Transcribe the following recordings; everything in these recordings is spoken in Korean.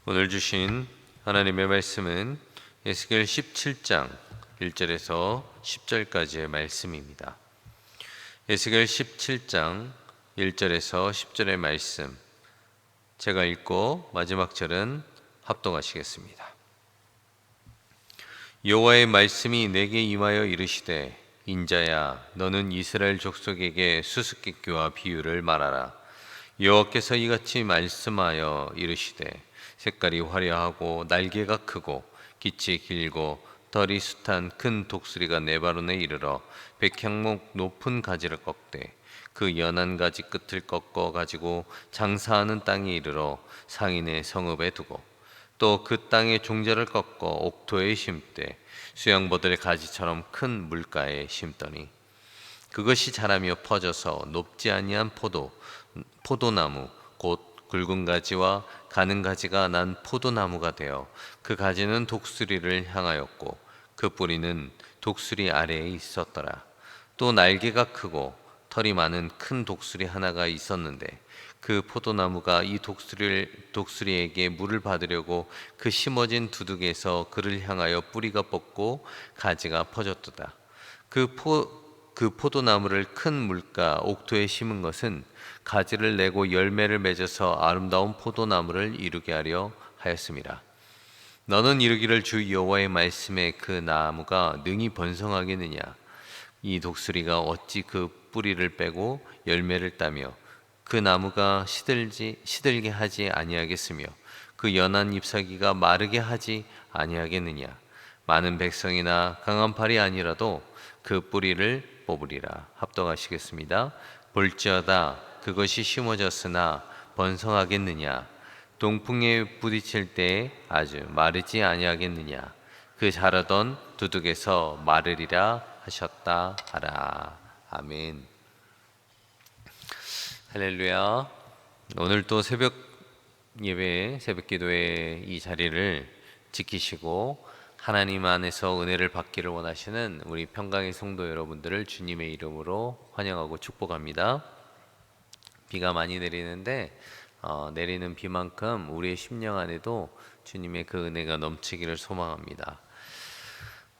오늘 주신 하나님의 말씀은 에스겔 17장 1절에서 10절까지의 말씀입니다. 에스겔 17장 1절에서 10절의 말씀, 제가 읽고 마지막 절은 합독하시겠습니다. 여호와의 말씀이 내게 임하여 이르시되, 인자야, 너는 이스라엘 족속에게 수수께끼와 비유를 말하라. 여호와께서 이같이 말씀하여 이르시되, 색깔이 화려하고 날개가 크고 깃이 길고 털이 숱한 큰 독수리가 네 바론에 이르러 백향목 높은 가지를 꺾되 그 연한 가지 끝을 꺾어 가지고 장사하는 땅에 이르러 상인의 성읍에 두고 또 그 땅의 종자를 꺾어 옥토에 심되 수양버들의 가지처럼 큰 물가에 심더니 그것이 자라며 퍼져서 높지 아니한 포도나무 곧 굵은 가지와 가는 가지가 난 포도나무가 되어 그 가지는 독수리를 향하였고 그 뿌리는 독수리 아래에 있었더라. 또 날개가 크고 털이 많은 큰 독수리 하나가 있었는데 그 포도나무가 이 독수리에게 물을 받으려고 그 심어진 두둑에서 그를 향하여 뿌리가 뻗고 가지가 퍼졌도다. 그 포도나무를 큰 물가 옥토에 심은 것은 가지를 내고 열매를 맺어서 아름다운 포도나무를 이루게 하려 하였습니다. 너는 이르기를, 주 여호와의 말씀에 그 나무가 능히 번성하겠느냐? 이 독수리가 어찌 그 뿌리를 빼고 열매를 따며 그 나무가 시들게 하지 아니하겠으며 그 연한 잎사귀가 마르게 하지 아니하겠느냐? 많은 백성이나 강한 팔이 아니라도 그 뿌리를 뽑으리라. 합독하시겠습니다. 볼지어다 그것이 심어졌으나 번성하겠느냐? 동풍에 부딪힐 때에 아주 마르지 아니하겠느냐? 그 자라던 두둑에서 마르리라 하셨다 하라. 아멘. 할렐루야. 오늘 또 새벽 예배, 새벽 기도의 이 자리를 지키시고 하나님 안에서 은혜를 받기를 원하시는 우리 평강의 성도 여러분들을 주님의 이름으로 환영하고 축복합니다. 비가 많이 내리는데 내리는 비만큼 우리의 심령 안에도 주님의 그 은혜가 넘치기를 소망합니다.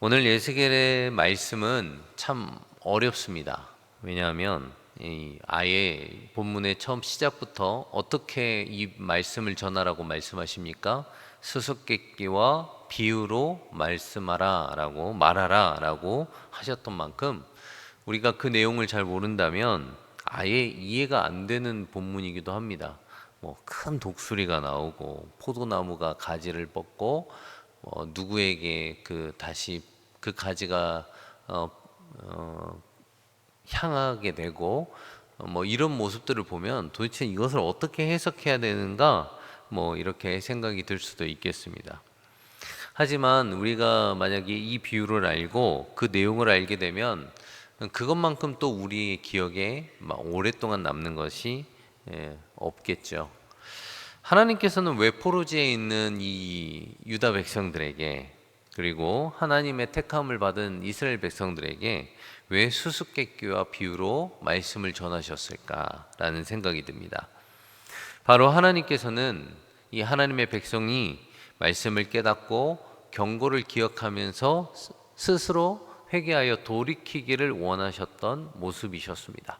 오늘 에스겔의 말씀은 참 어렵습니다. 왜냐하면 아예 본문의 처음 시작부터 어떻게 이 말씀을 전하라고 말씀하십니까? 수수께끼와 비유로 말씀하라 라고 말하라 라고 하셨던 만큼 우리가 그 내용을 잘 모른다면 아예 이해가 안 되는 본문이기도 합니다. 큰 독수리가 나오고 포도나무가 가지를 뻗고 누구에게 다시 그 가지가 향하게 되고 이런 모습들을 보면 도대체 이것을 어떻게 해석해야 되는가 이렇게 생각이 들 수도 있겠습니다. 하지만 우리가 만약에 이 비유를 알고 그 내용을 알게 되면 그것만큼 또 우리 기억에 오랫동안 남는 것이 없겠죠. 하나님께서는 왜 포로지에 있는 이 유다 백성들에게, 그리고 하나님의 택함을 받은 이스라엘 백성들에게 왜 수수께끼와 비유로 말씀을 전하셨을까라는 생각이 듭니다. 바로 하나님께서는 이 하나님의 백성이 말씀을 깨닫고 경고를 기억하면서 스스로 회개하여 돌이키기를 원하셨던 모습이셨습니다.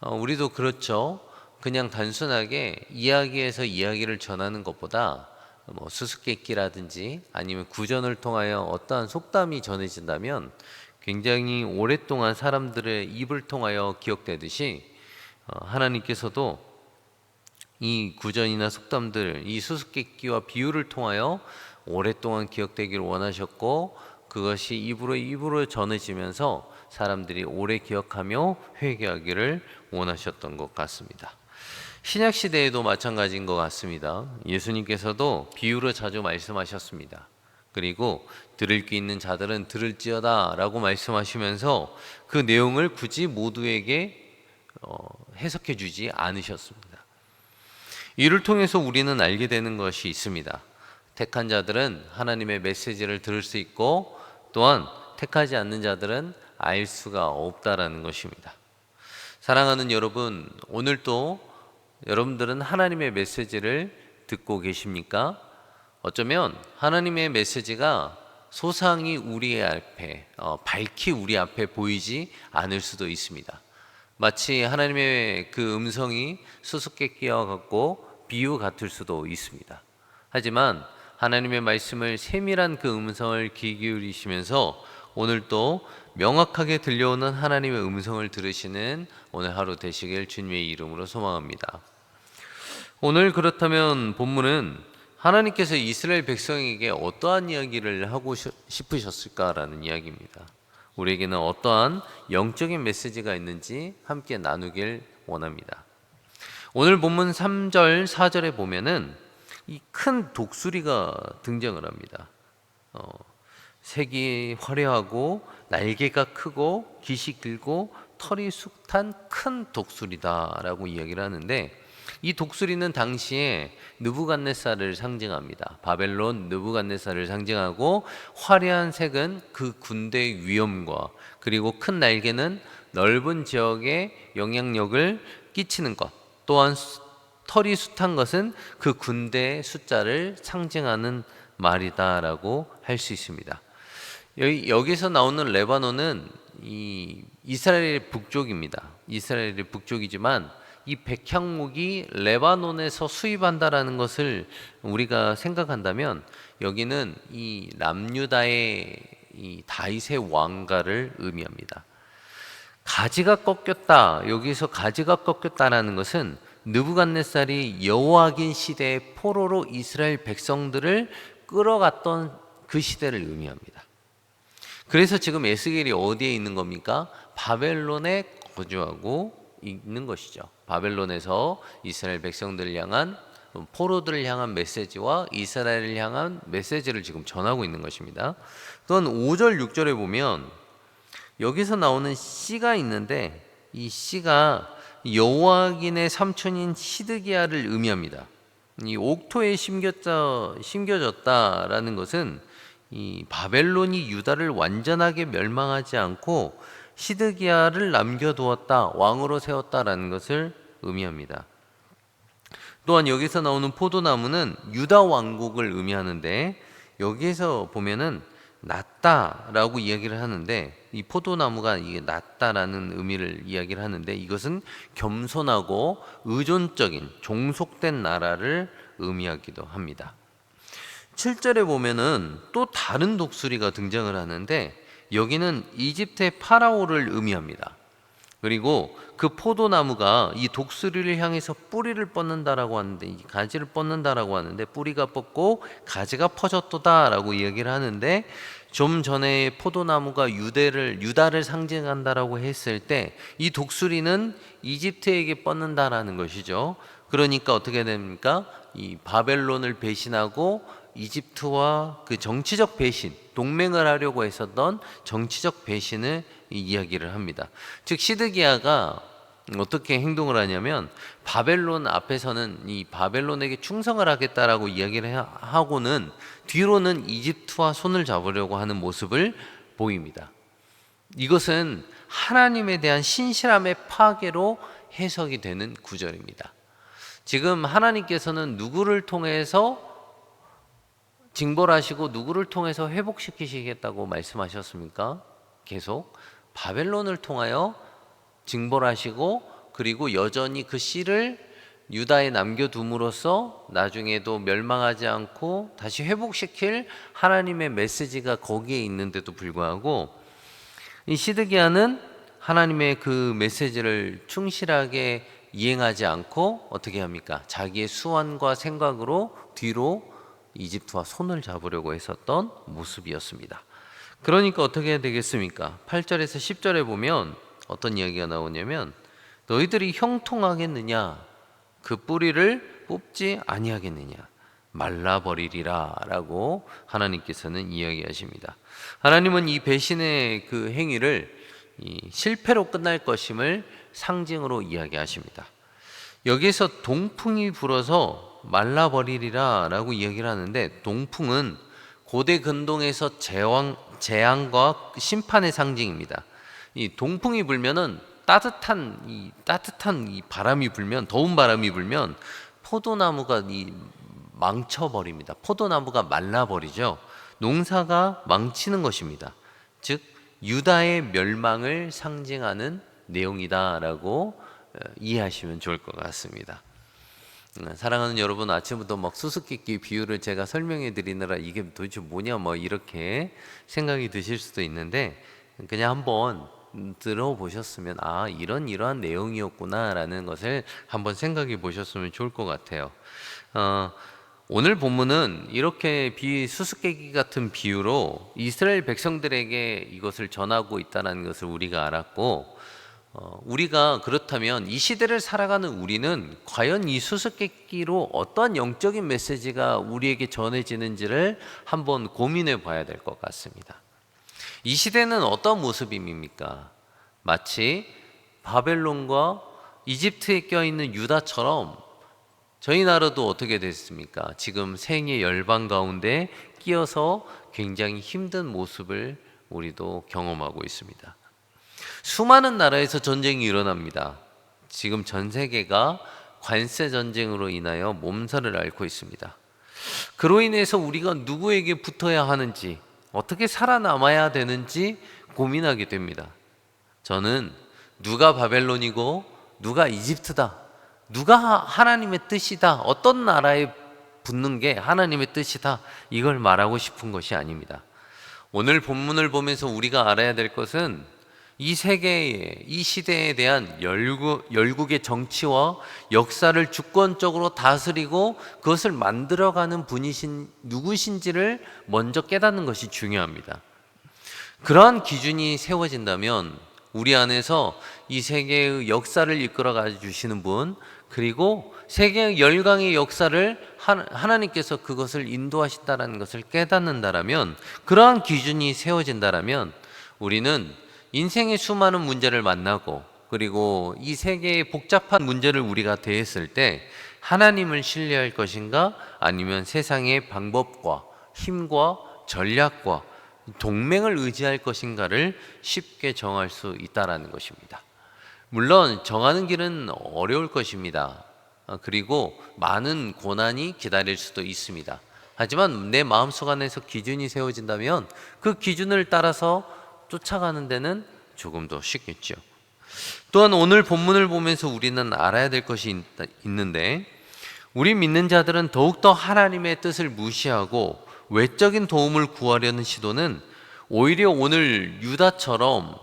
우리도 그렇죠. 그냥 단순하게 이야기에서 이야기를 전하는 것보다 수수께끼라든지 아니면 구전을 통하여 어떠한 속담이 전해진다면 굉장히 오랫동안 사람들의 입을 통하여 기억되듯이 하나님께서도 이 구전이나 속담들, 이 수수께끼와 비유를 통하여 오랫동안 기억되기를 원하셨고 그것이 입으로 전해지면서 사람들이 오래 기억하며 회개하기를 원하셨던 것 같습니다. 신약시대에도 마찬가지인 것 같습니다. 예수님께서도 비유로 자주 말씀하셨습니다. 그리고 들을 귀 있는 자들은 들을지어다 라고 말씀하시면서 그 내용을 굳이 모두에게 해석해 주지 않으셨습니다. 이를 통해서 우리는 알게 되는 것이 있습니다. 택한 자들은 하나님의 메시지를 들을 수 있고 또한 택하지 않는 자들은 알 수가 없다라는 것입니다. 사랑하는 여러분, 오늘도 여러분들은 하나님의 메시지를 듣고 계십니까? 어쩌면 하나님의 메시지가 소상히 우리 앞에 밝히 우리 앞에 보이지 않을 수도 있습니다. 마치 하나님의 그 음성이 수수께끼와 같고 비유 같을 수도 있습니다. 하지만 하나님의 말씀을 세밀한 그 음성을 귀 기울이시면서 오늘 또 명확하게 들려오는 하나님의 음성을 들으시는 오늘 하루 되시길 주님의 이름으로 소망합니다. 오늘 그렇다면 본문은 하나님께서 이스라엘 백성에게 어떠한 이야기를 하고 싶으셨을까라는 이야기입니다. 우리에게는 어떠한 영적인 메시지가 있는지 함께 나누길 원합니다. 오늘 본문 3절, 4절에 보면은 이 큰 독수리가 등장을 합니다. 색이 화려하고 날개가 크고 깃이 길고 털이 숱한 큰 독수리다라고 이야기를 하는데, 이 독수리는 당시에 느부갓네살을 상징합니다. 바벨론 느부갓네살을 상징하고, 화려한 색은 그 군대의 위엄과, 그리고 큰 날개는 넓은 지역에 영향력을 끼치는 것, 또한 털이 숱한 것은 그 군대의 숫자를 상징하는 말이다라고 할 수 있습니다. 여기서 나오는 레바논은 이 이스라엘의 북쪽입니다. 이스라엘의 북쪽이지만 이 백향목이 레바논에서 수입한다라는 것을 우리가 생각한다면, 여기는 이 남유다의 이 다윗의 왕가를 의미합니다. 가지가 꺾였다, 여기서 가지가 꺾였다라는 것은 느부갓네살이 여호와긴 시대의 포로로 이스라엘 백성들을 끌어갔던 그 시대를 의미합니다. 그래서 지금 에스겔이 어디에 있는 겁니까? 바벨론에 거주하고 있는 것이죠. 바벨론에서 이스라엘 백성들을 향한, 포로들을 향한 메시지와 이스라엘을 향한 메시지를 지금 전하고 있는 것입니다. 또한 5절, 6절에 보면 여기서 나오는 씨가 있는데, 이 씨가 여호와긴의 삼촌인 시드기야를 의미합니다. 이 옥토에 심겨졌다라는 것은 이 바벨론이 유다를 완전하게 멸망하지 않고 시드기야를 남겨두었다, 왕으로 세웠다라는 것을 의미합니다. 또한 여기서 나오는 포도나무는 유다 왕국을 의미하는데, 여기에서 보면은 낫다라고 이야기를 하는데, 이 포도나무가 이게 낫다라는 의미를 이야기를 하는데, 이것은 겸손하고 의존적인 종속된 나라를 의미하기도 합니다. 7절에 보면은 또 다른 독수리가 등장을 하는데, 여기는 이집트의 파라오를 의미합니다. 그리고 그 포도나무가 이 독수리를 향해서 뿌리를 뻗는다라고 하는데, 이 가지를 뻗는다라고 하는데, 뿌리가 뻗고 가지가 퍼졌도다라고 이야기를 하는데, 좀 전에 포도나무가 유다를 상징한다라고 했을 때 이 독수리는 이집트에게 뻗는다라는 것이죠. 그러니까 어떻게 됩니까? 이 바벨론을 배신하고 이집트와 그 정치적 배신, 동맹을 하려고 했었던 정치적 배신을 이야기를 합니다. 즉 시드기야가 어떻게 행동을 하냐면, 바벨론 앞에서는 이 바벨론에게 충성을 하겠다라고 이야기를 하고는 뒤로는 이집트와 손을 잡으려고 하는 모습을 보입니다. 이것은 하나님에 대한 신실함의 파괴로 해석이 되는 구절입니다. 지금 하나님께서는 누구를 통해서 징벌하시고 누구를 통해서 회복시키시겠다고 말씀하셨습니까? 계속 바벨론을 통하여 징벌하시고, 그리고 여전히 그 씨를 유다에 남겨둠으로써 나중에도 멸망하지 않고 다시 회복시킬 하나님의 메시지가 거기에 있는데도 불구하고, 이 시드기야는 하나님의 그 메시지를 충실하게 이행하지 않고 어떻게 합니까? 자기의 수완과 생각으로 뒤로 이집트와 손을 잡으려고 했었던 모습이었습니다. 그러니까 어떻게 해야 되겠습니까? 8절에서 10절에 보면 어떤 이야기가 나오냐면, 너희들이 형통하겠느냐? 그 뿌리를 뽑지 아니하겠느냐? 말라버리리라 라고 하나님께서는 이야기하십니다. 하나님은 이 배신의 그 행위를 실패로 끝날 것임을 상징으로 이야기하십니다. 여기에서 동풍이 불어서 말라버리리라 라고 이야기를 하는데, 동풍은 고대 근동에서 재앙과 심판의 상징입니다. 이 동풍이 불면은 따뜻한 이 바람이 불면, 더운 바람이 불면 포도나무가 이 망쳐버립니다. 포도나무가 말라버리죠. 농사가 망치는 것입니다. 즉 유다의 멸망을 상징하는 내용이다라고 이해하시면 좋을 것 같습니다. 사랑하는 여러분, 아침부터 막 수수께끼 비유를 제가 설명해 드리느라 이게 도대체 뭐냐 뭐 이렇게 생각이 드실 수도 있는데, 그냥 한번 들어보셨으면 아 이러한 내용이었구나 라는 것을 한번 생각해 보셨으면 좋을 것 같아요. 오늘 본문은 이렇게 수수께끼 같은 비유로 이스라엘 백성들에게 이것을 전하고 있다는 것을 우리가 알았고, 우리가 그렇다면 이 시대를 살아가는 우리는 과연 이 수수께끼로 어떤 영적인 메시지가 우리에게 전해지는지를 한번 고민해 봐야 될 것 같습니다. 이 시대는 어떤 모습입니까? 마치 바벨론과 이집트에 껴있는 유다처럼 저희 나라도 어떻게 됐습니까? 지금 생의 열방 가운데 끼어서 굉장히 힘든 모습을 우리도 경험하고 있습니다. 수많은 나라에서 전쟁이 일어납니다. 지금 전 세계가 관세 전쟁으로 인하여 몸살을 앓고 있습니다. 그로 인해서 우리가 누구에게 붙어야 하는지, 어떻게 살아남아야 되는지 고민하게 됩니다. 저는 누가 바벨론이고 누가 이집트다, 누가 하나님의 뜻이다, 어떤 나라에 붙는 게 하나님의 뜻이다, 이걸 말하고 싶은 것이 아닙니다. 오늘 본문을 보면서 우리가 알아야 될 것은 이 세계에, 이 시대에 대한 열국의 정치와 역사를 주권적으로 다스리고 그것을 만들어가는 분이신 누구신지를 먼저 깨닫는 것이 중요합니다. 그러한 기준이 세워진다면 우리 안에서 이 세계의 역사를 이끌어가 주시는 분, 그리고 세계의 열강의 역사를 하나님께서 그것을 인도하신다는 것을 깨닫는다라면, 그러한 기준이 세워진다라면 우리는 인생의 수많은 문제를 만나고, 그리고 이 세계의 복잡한 문제를 우리가 대했을 때 하나님을 신뢰할 것인가, 아니면 세상의 방법과 힘과 전략과 동맹을 의지할 것인가를 쉽게 정할 수 있다는 것입니다. 물론 정하는 길은 어려울 것입니다. 그리고 많은 고난이 기다릴 수도 있습니다. 하지만 내 마음속 안에서 기준이 세워진다면 그 기준을 따라서 쫓아가는 데는 조금 더 쉽겠죠. 또한 오늘 본문을 보면서 우리는 알아야 될 것이 있는데, 우리 믿는 자들은 더욱더 하나님의 뜻을 무시하고 외적인 도움을 구하려는 시도는 오히려 오늘 유다처럼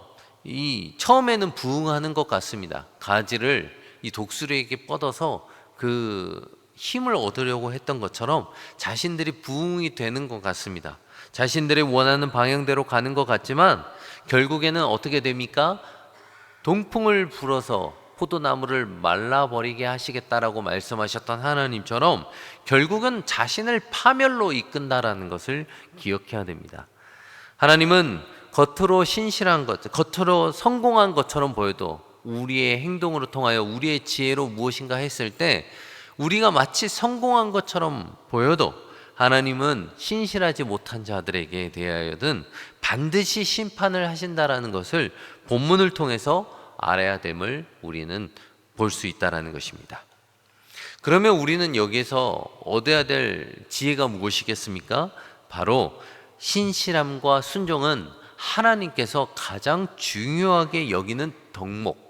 처음에는 부응하는 것 같습니다. 가지를 이 독수리에게 뻗어서 그 힘을 얻으려고 했던 것처럼 자신들이 부응이 되는 것 같습니다. 자신들이 원하는 방향대로 가는 것 같지만 결국에는 어떻게 됩니까? 동풍을 불어서 포도나무를 말라버리게 하시겠다라고 말씀하셨던 하나님처럼 결국은 자신을 파멸로 이끈다라는 것을 기억해야 됩니다. 하나님은 겉으로 신실한 것, 겉으로 성공한 것처럼 보여도 우리의 행동으로 통하여 우리의 지혜로 무엇인가 했을 때 우리가 마치 성공한 것처럼 보여도 하나님은 신실하지 못한 자들에게 대하여든 반드시 심판을 하신다라는 것을 본문을 통해서 알아야 됨을 우리는 볼 수 있다라는 것입니다. 그러면 우리는 여기서 얻어야 될 지혜가 무엇이겠습니까? 바로 신실함과 순종은 하나님께서 가장 중요하게 여기는 덕목,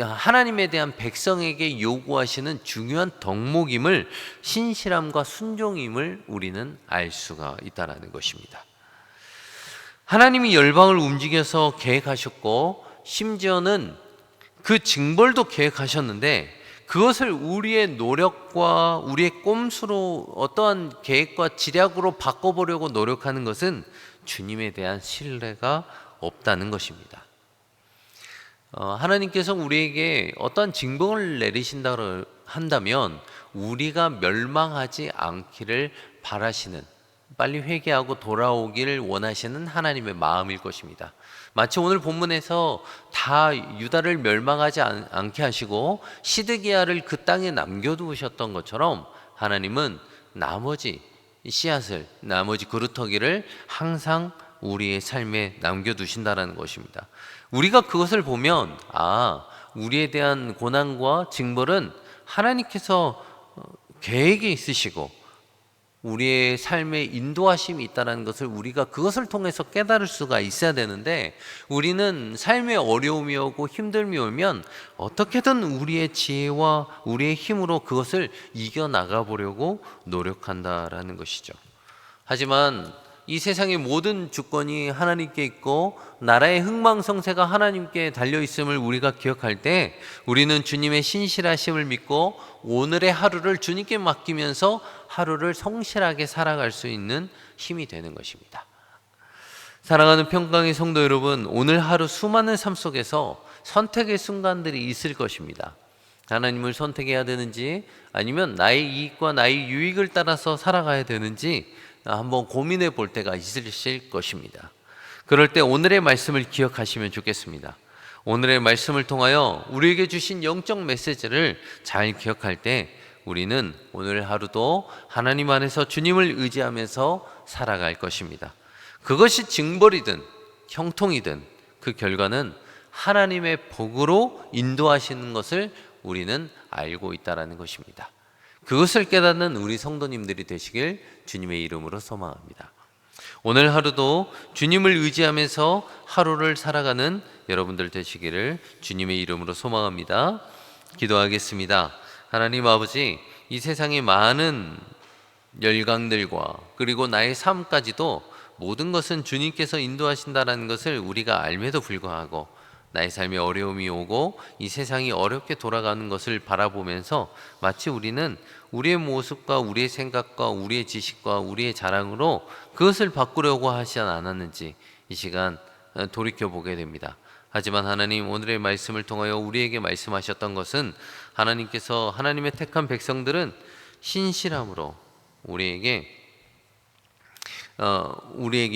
하나님에 대한 백성에게 요구하시는 중요한 덕목임을, 신실함과 순종임을 우리는 알 수가 있다는 것입니다. 하나님이 열방을 움직여서 계획하셨고 심지어는 그 징벌도 계획하셨는데 그것을 우리의 노력과 우리의 꼼수로 어떠한 계획과 지략으로 바꿔보려고 노력하는 것은 주님에 대한 신뢰가 없다는 것입니다. 하나님께서 우리에게 어떠한 징벌을 내리신다 한다면 우리가 멸망하지 않기를 바라시는, 빨리 회개하고 돌아오기를 원하시는 하나님의 마음일 것입니다. 마치 오늘 본문에서 다 유다를 멸망하지 않게 하시고 시드기야를 그 땅에 남겨두셨던 것처럼 하나님은 나머지 씨앗을, 나머지 그루터기를 항상 우리의 삶에 남겨두신다는 것입니다. 우리가 그것을 보면 우리에 대한 고난과 징벌은 하나님께서 계획이 있으시고 우리의 삶에 인도하심이 있다는 것을 우리가 그것을 통해서 깨달을 수가 있어야 되는데, 우리는 삶에 어려움이 오고 힘듦이 오면 어떻게든 우리의 지혜와 우리의 힘으로 그것을 이겨나가 보려고 노력한다라는 것이죠. 하지만 이 세상의 모든 주권이 하나님께 있고 나라의 흥망성쇠가 하나님께 달려 있음을 우리가 기억할 때, 우리는 주님의 신실하심을 믿고 오늘의 하루를 주님께 맡기면서 하루를 성실하게 살아갈 수 있는 힘이 되는 것입니다. 사랑하는 평강의 성도 여러분, 오늘 하루 수많은 삶 속에서 선택의 순간들이 있을 것입니다. 하나님을 선택해야 되는지, 아니면 나의 이익과 나의 유익을 따라서 살아가야 되는지 한번 고민해 볼 때가 있으실 것입니다. 그럴 때 오늘의 말씀을 기억하시면 좋겠습니다. 오늘의 말씀을 통하여 우리에게 주신 영적 메시지를 잘 기억할 때, 우리는 오늘 하루도 하나님 안에서 주님을 의지하면서 살아갈 것입니다. 그것이 징벌이든 형통이든 그 결과는 하나님의 복으로 인도하시는 것을 우리는 알고 있다는 것입니다. 그것을 깨닫는 우리 성도님들이 되시길 주님의 이름으로 소망합니다. 오늘 하루도 주님을 의지하면서 하루를 살아가는 여러분들 되시기를 주님의 이름으로 소망합니다. 기도하겠습니다. 하나님 아버지, 이 세상의 많은 열강들과 그리고 나의 삶까지도 모든 것은 주님께서 인도하신다는 것을 우리가 알매도 불구하고 나의 삶에 어려움이 오고 이 세상이 어렵게 돌아가는 것을 바라보면서 마치 우리는 우리의 모습과 우리의 생각과 우리의 지식과 우리의 자랑으로 그것을 바꾸려고 하지 않았는지 이 시간 돌이켜보게 됩니다. 하지만 하나님, 오늘의 말씀을 통하여 우리에게 말씀하셨던 것은, 하나님께서 하나님의 택한 백성들은 신실함으로 우리에게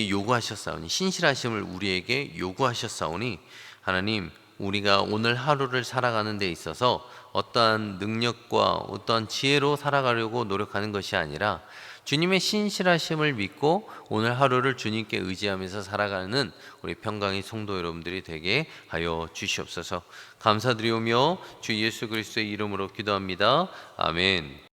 요구하셨사오니, 신실하심을 우리에게 요구하셨사오니, 하나님, 우리가 오늘 하루를 살아가는 데 있어서 어떠한 능력과 어떠한 지혜로 살아가려고 노력하는 것이 아니라 주님의 신실하심을 믿고 오늘 하루를 주님께 의지하면서 살아가는 우리 평강의 성도 여러분들이 되게 하여 주시옵소서. 감사드리오며 주 예수 그리스도의 이름으로 기도합니다. 아멘.